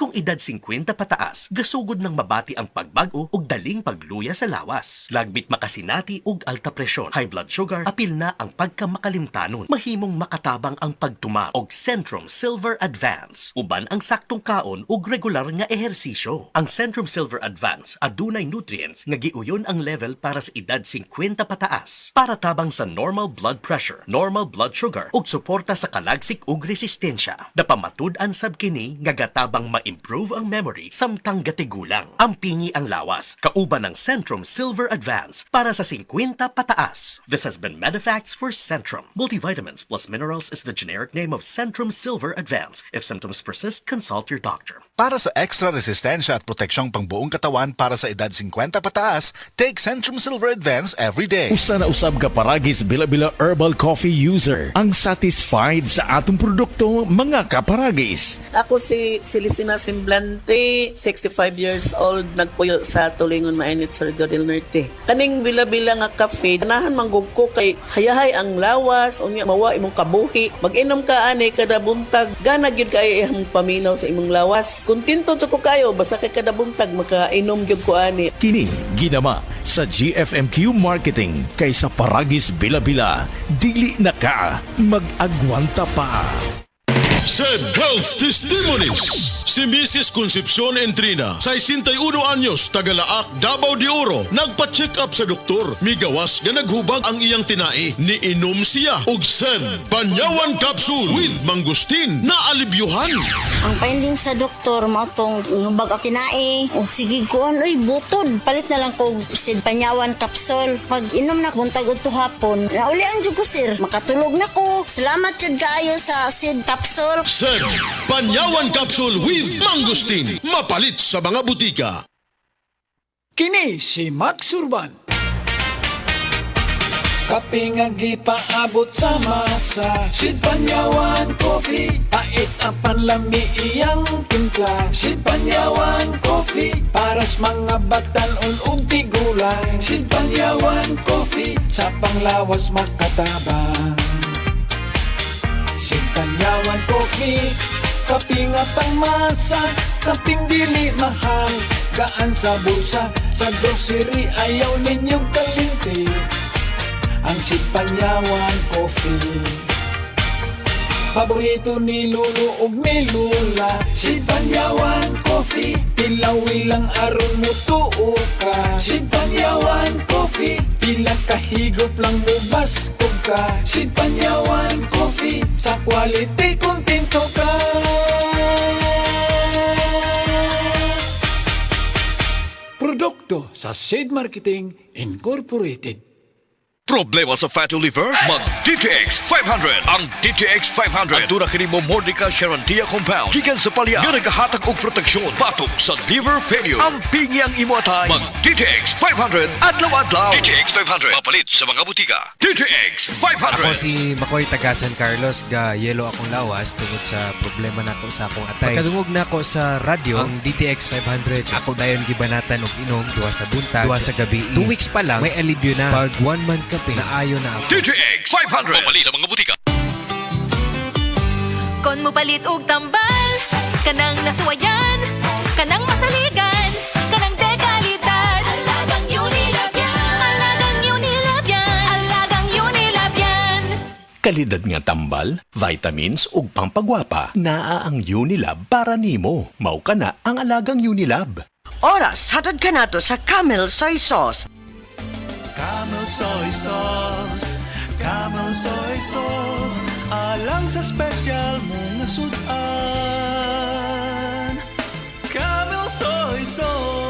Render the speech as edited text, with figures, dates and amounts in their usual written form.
kung edad 50 pataas, gasugod ng mabati ang pagbago ug daling pagluya sa lawas. Lagbit makasinati ug alta presyon, high blood sugar, apil na ang pagkamakalimtanon. Mahimong makatabang ang pagtuma og Centrum Silver Advance. Uban ang saktong kaon ug regular nga ehersisyo. Ang Centrum Silver Advance adunay nutrients nga giuyon ang level para sa edad 50 pataas. Para tabang sa normal blood pressure, normal blood sugar ug suporta sa kalagsik ug resistensya. Napamatud-an sab kini nga gatabang ma-improve ang memory samtang gatigulang. Ampingi ang lawas, kauban ng Centrum Silver Advance para sa 50 pataas. This has been Medifax for Centrum. Multivitamins plus minerals is the generic name of Centrum Silver Advance. If symptoms persist, consult your doctor. Para sa extra resistensya at proteksyong pangbuong katawan para sa edad 50 pataas, take Centrum Silver Advance every day. Usa na usab ka paragis bila-bila herbal coffee user ang satisfied sa atong produkto, mga kaparagis. Ako si Celisina Semblante, 65 years old, nagpuyo sa Tulingon Mainit, Surigao del Norte. Kaning bila-bila nga kafe, ganahan manggug ko kay hayahay ang lawas, unya mawa imong kabuhi. Mag-inom ka ani kada buntag, gana gyud kay imong paminaw sa imong lawas. Kontento to ko kayo, basta kay kada buntag makainom gyud ko ani. Kini ginama sa GFMQ Marketing kaysa paragis bila-bila, dili na ka mag-agwanta pa. Sed Health Testimonies. Si Mrs. Concepcion Entrina, 61 anyos, Tagalaak, Davao de Oro, nagpa-check up sa doktor. Migawas nga naghubag ang iyang tinai. Niinom siya og Sen Panyawan Capsule with Mangustin na alibyuhan. Ang finding sa doktor mao tong hubag ang tinai. Og sige kuan oy butod. Palit na lang ko Sid Panyawan Capsule. Pag inom na buntag udto hapon, nauli ang jud ko sir. Makatulog na ko. Salamat jud kaayo sa Sid Capsule. Sen Panyawan Capsule with Mangustin. Mapalit sa mga butika. Kini si Max Urban. Kape nga gipaabot sa masa, Sid Panyawan Coffee. Pait ang panlami iyang timpla, Sid Panyawan Coffee. Para sa mga batanon ug tigulang, Sid Panyawan Coffee. Sa panglawas makatabang, Sid Panyawan Coffee. Kaping at ang masa, kaping dili mahal, gaan sa bulsa, sa grocery ayaw ninyong kalinti. Ang Sid Panyawan Coffee. Paborito ni Lolo ug ni Lula, Sid Panyawan Coffee. Tilawi lang aron mo tuo ka, Sid Panyawan Coffee. Pila kahigop lang mo bastog ka, Sid Panyawan Coffee. Sa quality kontento ka. Produkto sa Sid Marketing Incorporated. Problema sa fatty liver? Mag-DTX 500. Ang DTX 500 aduna kini mo Mordica Charantia compound gikan sa palya nga nagahatag og proteksyon batok sa liver failure. Ang pingi ang imo atay. Mag-DTX 500 adlaw-adlaw. DTX 500 mapalit sa mga butika. DTX 500. Ako si Makoy taga San Carlos, ga yelo akong lawas tungod sa problema nako sa akong atay. Pagkadungog nako sa radyo ang DTX 500. Ako dayon gibanatan og inom duha sa buntag, duha sa gabi. 2 weeks pa lang may alibyo na. Pag 1 month kape na ayo na ako. DTX 500 mapalit sa mga butika. Kon mo palit og tambal, kanang nasuwayan, kanang masaligan, kanang dekalidad. Alagang Unilab yan. Alagang Unilab yan. Alagang Unilab yan. Kalidad nga tambal, vitamins ug pampagwapa. Naa ang Unilab para nimo. Mao kana ang alagang Unilab. Oras, hatad ka nato sa Camel Soy Sauce. Camel Soy Sauce, Camel Soy Sauce, alang sa special mong sudan. Camel Soy Sauce.